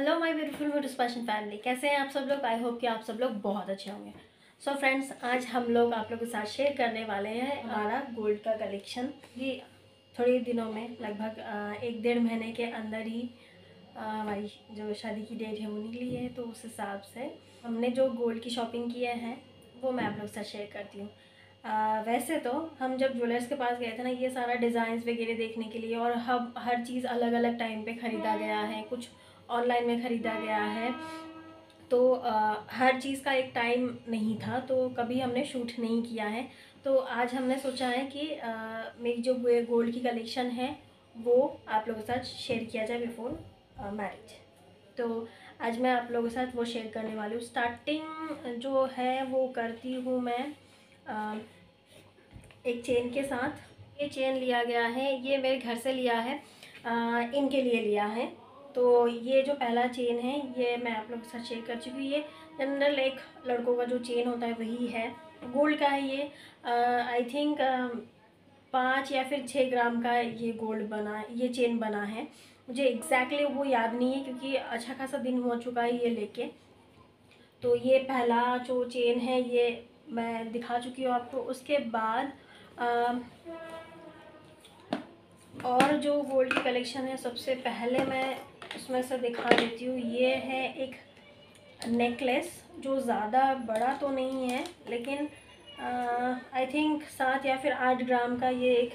Hello my beautiful beauties fashion family, कैसे हैं आप सब लोग। आई होप कि आप सब लोग बहुत अच्छे होंगे। सो फ्रेंड्स, आज हम लोग आप लोगों के साथ शेयर करने वाले हैं हमारा गोल्ड का कलेक्शन। ये थोड़े दिनों में लगभग 1-1.5 महीने के अंदर ही हमारी जो शादी की डेट है वो निकली है। तो उस हिसाब से हमने जो गोल्ड की शॉपिंग किए हैं वो मैं आप लोग के साथ शेयर करती हूँ। वैसे तो हम जब ज्वेलर्स के पास गए थे ना, ये सारा डिज़ाइंस वगैरह देखने के लिए, और हम हर चीज़ अलग अलग टाइम पे ख़रीदा गया है, कुछ ऑनलाइन में ख़रीदा गया है। तो हर चीज़ का एक टाइम नहीं था, तो कभी हमने शूट नहीं किया है। तो आज हमने सोचा है कि मेरी जो गोल्ड की कलेक्शन है वो आप लोगों के साथ शेयर किया जाए बिफोर मैरिज। तो आज मैं आप लोगों के साथ वो शेयर करने वाली हूँ। स्टार्टिंग जो है वो करती हूँ मैं एक चेन के साथ। ये चेन लिया गया है, ये मेरे घर से लिया है, इनके लिए लिया है। तो ये जो पहला चेन है ये मैं आप लोगों के साथ शेयर कर चुकी हूँ। ये जनरल एक लड़कों का जो चेन होता है वही है, गोल्ड का है ये। आई थिंक 5 या फिर 6 ग्राम का ये गोल्ड बना, ये चेन बना है। मुझे एग्जैक्टली वो याद नहीं है क्योंकि अच्छा खासा दिन हो चुका है ये लेके। तो ये पहला जो चेन है ये मैं दिखा चुकी हूँ आपको। उसके बाद और जो गोल्ड की कलेक्शन है सबसे पहले मैं उसमें से दिखा देती हूँ। ये है एक नेकलेस जो ज़्यादा बड़ा तो नहीं है, लेकिन आई थिंक 7 या फिर 8 ग्राम का ये एक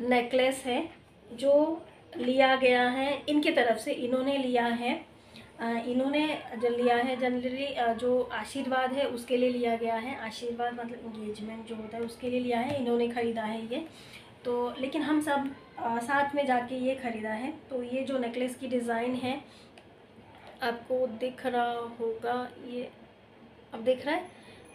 नेकलेस है जो लिया गया है इनकी तरफ से। इन्होंने लिया है, इन्होंने जो लिया है जनरली जो आशीर्वाद है उसके लिए लिया गया है। आशीर्वाद मतलब इंगेजमेंट जो होता है उसके लिए लिया है, इन्होंने ख़रीदा है ये। तो लेकिन हम सब साथ में जाके ये ख़रीदा है। तो ये जो नेकलेस की डिज़ाइन है आपको दिख रहा होगा, ये अब दिख रहा है।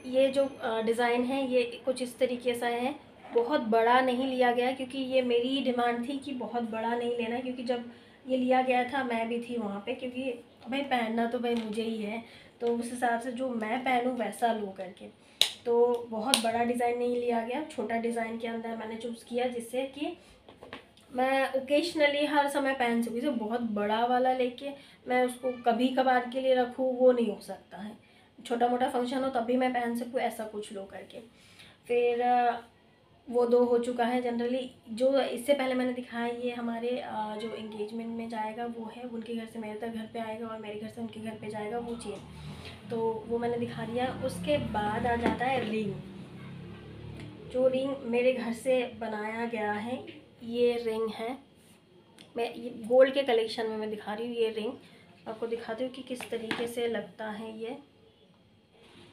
ये जो डिज़ाइन है ये कुछ इस तरीके सा है। बहुत बड़ा नहीं लिया गया क्योंकि ये मेरी डिमांड थी कि बहुत बड़ा नहीं लेना, क्योंकि जब ये लिया गया था मैं भी थी वहाँ पे, क्योंकि भाई पहनना तो भाई मुझे ही है। तो उस हिसाब से जो मैं पहनूँ वैसा लूँ करके। तो बहुत बड़ा डिज़ाइन नहीं लिया गया, छोटा डिज़ाइन के अंदर मैंने चूज़ किया जिससे कि मैं ओकेशनली हर समय पहन सकूँ। तो बहुत बड़ा वाला लेके मैं उसको कभी कभार के लिए रखूँ वो नहीं हो सकता है। छोटा मोटा फंक्शन हो तभी मैं पहन सकूँ, ऐसा कुछ लो करके। फिर वो 2 हो चुका है जनरली। जो इससे पहले मैंने दिखाया ये हमारे जो एंगेजमेंट में जाएगा वो है, उनके घर से मेरे तक घर पे आएगा और मेरे घर से उनके घर पे जाएगा वो चेन। तो वो मैंने दिखा दिया। उसके बाद आ जाता है रिंग। जो रिंग मेरे घर से बनाया गया है ये रिंग है। मैं ये गोल्ड के कलेक्शन में मैं दिखा रही हूँ। ये रिंग आपको दिखाती हूँ कि किस तरीके से लगता है। ये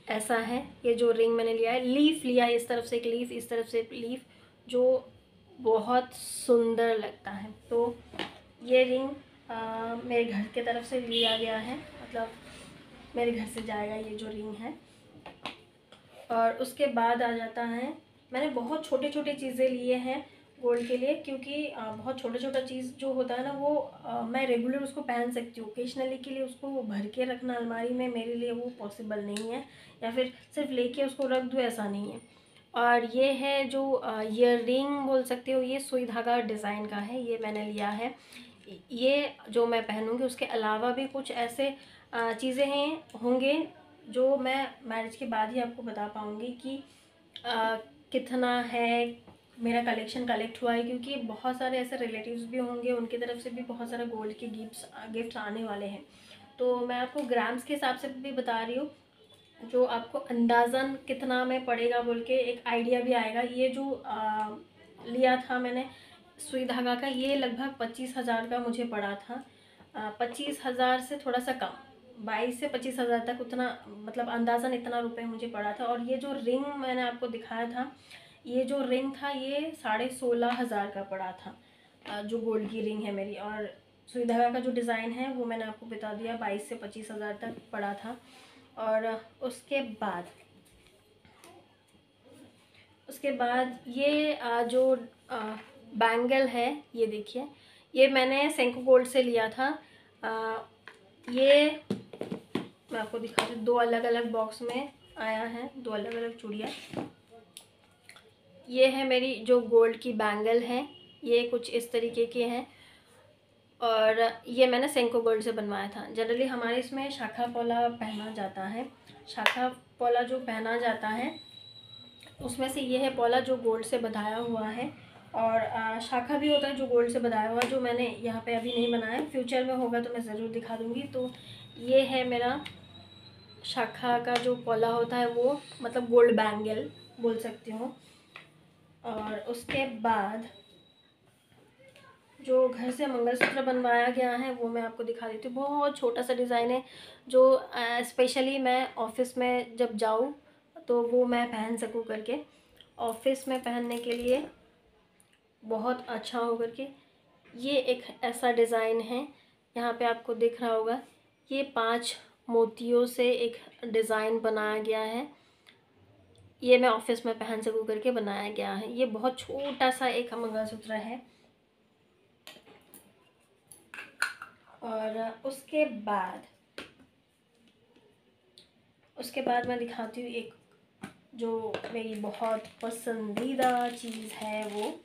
ऐसा है। ये जो रिंग मैंने लिया है, लीफ लिया है, इस तरफ से एक लीफ, इस तरफ से एक लीफ, जो बहुत सुंदर लगता है। तो ये रिंग मेरे घर के तरफ से लिया गया है, मतलब मेरे घर से जाएगा ये जो रिंग है। और उसके बाद आ जाता है, मैंने बहुत छोटे छोटे चीज़ें लिए हैं गोल्ड के लिए, क्योंकि बहुत छोटा छोटा चीज़ जो होता है ना वो मैं रेगुलर उसको पहन सकती हूँ। ओकेशनली के लिए उसको भर के रखना अलमारी में मेरे लिए वो पॉसिबल नहीं है, या फिर सिर्फ लेके उसको रख दूँ ऐसा नहीं है। और ये है जो ईयर रिंग बोल सकते हो, ये सुई धागा डिज़ाइन का है, ये मैंने लिया है। ये जो मैं पहनूँगी उसके अलावा भी कुछ ऐसे चीज़ें हैं होंगे जो मैं मैरिज के बाद ही आपको बता पाऊँगी कि कितना है मेरा कलेक्शन कलेक्ट हुआ है, क्योंकि बहुत सारे ऐसे रिलेटिव्स भी होंगे, उनकी तरफ से भी बहुत सारा गोल्ड के गिफ्ट्स आने वाले हैं। तो मैं आपको ग्राम्स के हिसाब से भी बता रही हूँ, जो आपको अंदाज़न कितना में पड़ेगा बोल के एक आइडिया भी आएगा। ये जो लिया था मैंने सुई धागा का, ये लगभग 25,000 का मुझे पड़ा था। 25,000 से थोड़ा सा कम, 22 से 25,000 तक, उतना मतलब अंदाज़न इतना रुपए मुझे पड़ा था। और ये जो रिंग मैंने आपको दिखाया था, ये जो रिंग था ये 16,500 का पड़ा था, जो गोल्ड की रिंग है मेरी। और सुई धागा का जो डिज़ाइन है वो मैंने आपको बता दिया, 22 से 25,000 तक पड़ा था। और उसके बाद ये जो बैंगल है, ये देखिए, ये मैंने सेंको गोल्ड से लिया था। ये मैं आपको दिखा दूँ, 2 अलग अलग बॉक्स में आया है, 2 अलग अलग चूड़ियाँ। ये है मेरी जो गोल्ड की बैंगल है, ये कुछ इस तरीके के हैं। और ये मैंने सेंको गोल्ड से बनवाया था। जनरली हमारे इसमें शाखा पौला पहना जाता है। शाखा पौला जो पहना जाता है उसमें से ये है पौला जो गोल्ड से बंधाया हुआ है, और शाखा भी होता है जो गोल्ड से बंधाया हुआ है, जो मैंने यहाँ पे अभी नहीं बनाया, फ्यूचर में होगा तो मैं ज़रूर दिखा दूँगी। तो ये है मेरा शाखा का जो पौला होता है, वो मतलब गोल्ड बैंगल बोल सकती हूँ। और उसके बाद जो घर से मंगलसूत्र बनवाया गया है वो मैं आपको दिखा देती हूँ। बहुत छोटा सा डिज़ाइन है, जो स्पेशली मैं ऑफिस में जब जाऊँ तो वो मैं पहन सकूँ करके, ऑफिस में पहनने के लिए बहुत अच्छा हो करके। ये एक ऐसा डिज़ाइन है, यहाँ पे आपको दिख रहा होगा, ये 5 मोतियों से एक डिज़ाइन बनाया गया है। ये मैं ऑफिस में पहन सकूँ करके बनाया गया है। ये बहुत छोटा सा एक मंगलसूत्र है। और उसके बाद मैं दिखाती हूँ एक जो मेरी बहुत पसंदीदा चीज़ है वो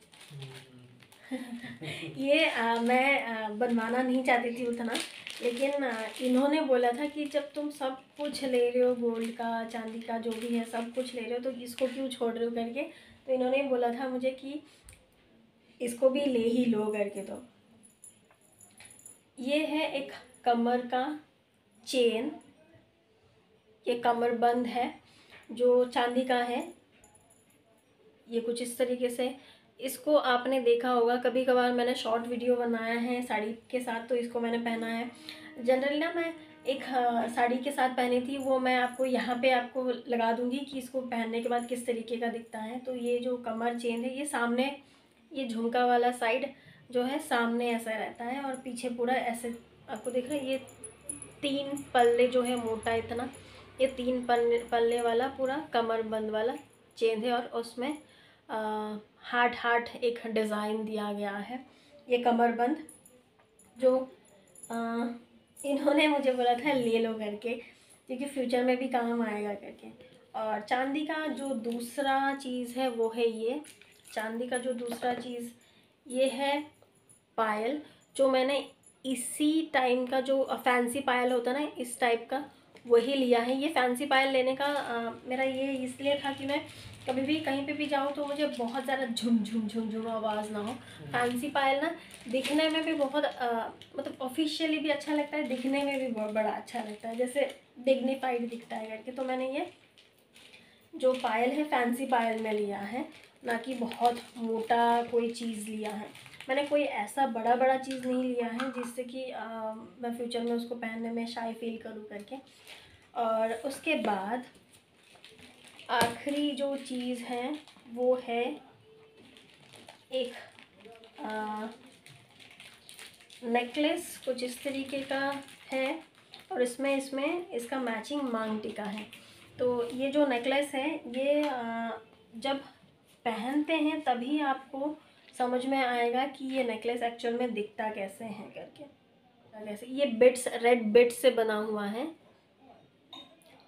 ये मैं बनवाना नहीं चाहती थी उतना, लेकिन इन्होंने बोला था कि जब तुम सब कुछ ले रहे हो, गोल्ड का, चांदी का, जो भी है सब कुछ ले रहे हो, तो इसको क्यों छोड़ रहे हो करके। तो इन्होंने बोला था मुझे कि इसको भी ले ही लो करके। तो ये है एक कमर का चेन, ये कमर बंद है जो चांदी का है। ये कुछ इस तरीके से, इसको आपने देखा होगा कभी कभार, मैंने शॉर्ट वीडियो बनाया है साड़ी के साथ, तो इसको मैंने पहना है। जनरली ना मैं एक साड़ी के साथ पहनी थी, वो मैं आपको यहाँ पे आपको लगा दूँगी कि इसको पहनने के बाद किस तरीके का दिखता है। तो ये जो कमर चेन है, ये सामने, ये झुमका वाला साइड जो है सामने ऐसा रहता है, और पीछे पूरा ऐसे आपको दिख रहा है। ये 3 पल्ले जो है मोटा इतना, ये 3 पल्ले वाला पूरा कमर बंद वाला चेन है, और उसमें हार्ट हार्ट एक डिज़ाइन दिया गया है। ये कमरबंद जो इन्होंने मुझे बोला था ले लो करके, क्योंकि फ्यूचर में भी काम आएगा करके। और चांदी का जो दूसरा चीज़ है वो है ये, चांदी का जो दूसरा चीज़ ये है पायल, जो मैंने इसी टाइम का जो फैंसी पायल होता है ना, इस टाइप का वही लिया है। ये फैंसी पायल लेने का मेरा ये इसलिए था कि मैं कभी भी कहीं पे भी जाऊँ तो मुझे बहुत ज़्यादा झुम झुम झुम झुम आवाज़ ना हो। फैंसी पायल ना दिखने में भी बहुत मतलब ऑफिशियली भी अच्छा लगता है, दिखने में भी बहुत बड़ा अच्छा लगता है, जैसे डिग्निफाइड दिखता है करके। तो मैंने ये जो पायल है फैंसी पायल में लिया है, ना कि बहुत मोटा कोई चीज़ लिया है। मैंने कोई ऐसा बड़ा बड़ा चीज़ नहीं लिया है जिससे कि मैं फ्यूचर में उसको पहनने में शाई फील करूँ करके। और उसके बाद आखिरी जो चीज़ है वो है एक नेकलेस, कुछ इस तरीके का है, और इसमें इसका मैचिंग मांग टीका है। तो ये जो नेकलेस है ये जब पहनते हैं तभी आपको समझ में आएगा कि ये नेकलेस एक्चुअल में दिखता कैसे है करके। कैसे ये बिट्स, रेड बिट्स से बना हुआ है।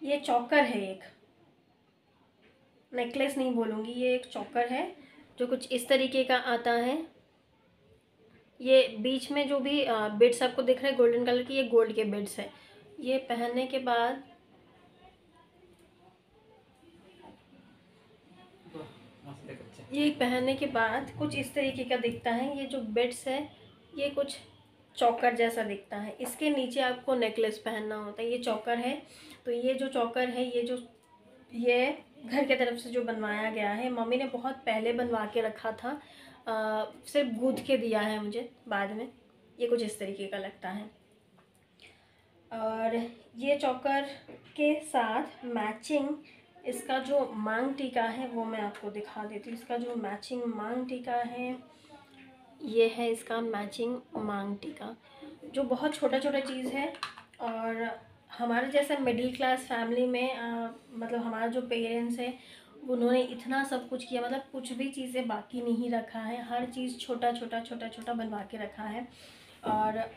ये चौकर है, एक नेकलेस नहीं बोलूँगी, ये एक चौकर है जो कुछ इस तरीके का आता है। ये बीच में जो भी बिट्स आपको दिख रहे हैं गोल्डन कलर की, ये गोल्ड के बिट्स है। ये पहनने के बाद कुछ इस तरीके का दिखता है। ये जो बिट्स है ये कुछ चौकर जैसा दिखता है। इसके नीचे आपको नेकलेस पहनना होता है। ये चौकर है, तो ये जो चौकर है ये घर के तरफ से जो बनवाया गया है, मम्मी ने बहुत पहले बनवा के रखा था, सिर्फ गूँथ के दिया है मुझे बाद में। ये कुछ इस तरीके का लगता है। और ये चौकर के साथ मैचिंग इसका जो मांग टीका है वो मैं आपको दिखा देती हूँ। इसका जो मैचिंग मांग टीका है ये है इसका मैचिंग मांग टीका, जो बहुत छोटा छोटा चीज़ है। और हमारे जैसे मिडिल क्लास फैमिली में मतलब हमारा जो पेरेंट्स है उन्होंने इतना सब कुछ किया, मतलब कुछ भी चीज़ें बाकी नहीं रखा है, हर चीज़ छोटा छोटा बनवा के रखा है। और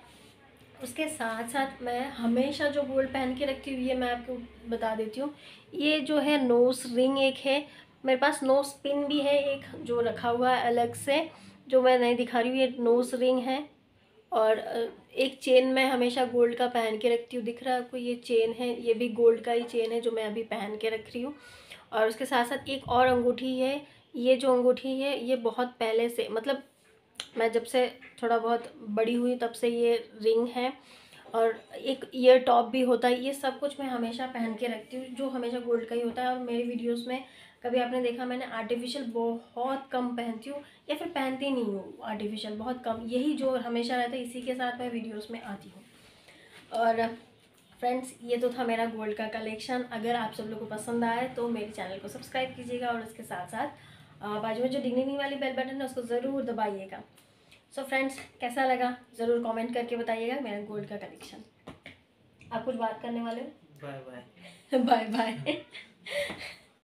उसके साथ साथ मैं हमेशा जो गोल्ड पहन के रखती हूँ ये मैं आपको बता देती हूँ। ये जो है नोज़ रिंग एक है, मेरे पास नोज़ पिन भी है एक जो रखा हुआ है अलग से, जो मैं नहीं दिखा रही हूँ। ये नोज़ रिंग है, और एक चेन मैं हमेशा गोल्ड का पहन के रखती हूँ, दिख रहा है आपको, ये चेन है, ये भी गोल्ड का ही चेन है जो मैं अभी पहन के रख रही हूँ। और उसके साथ साथ एक और अंगूठी है, ये जो अंगूठी है ये बहुत पहले से, मतलब मैं जब से थोड़ा बहुत बड़ी हुई तब से ये रिंग है। और एक ईयर टॉप भी होता है, ये सब कुछ मैं हमेशा पहन के रखती हूँ जो हमेशा गोल्ड का ही होता है। और मेरी वीडियोस में कभी आपने देखा मैंने आर्टिफिशियल बहुत कम पहनती हूँ, या फिर पहनती नहीं हूँ आर्टिफिशियल, बहुत कम, यही जो हमेशा रहता है इसी के साथ मैं वीडियोस में आती हूँ। और फ्रेंड्स, ये तो था मेरा गोल्ड का कलेक्शन। अगर आप सब लोग को पसंद आए तो मेरे चैनल को सब्सक्राइब कीजिएगा, और उसके साथ साथ बाजू में जो डिंग वाली बेल बटन है उसको ज़रूर दबाइएगा। सो फ्रेंड्स, कैसा लगा ज़रूर कमेंट करके बताइएगा मेरा गोल्ड का कलेक्शन। आप कुछ बात करने वाले हो? Bye bye. Bye bye.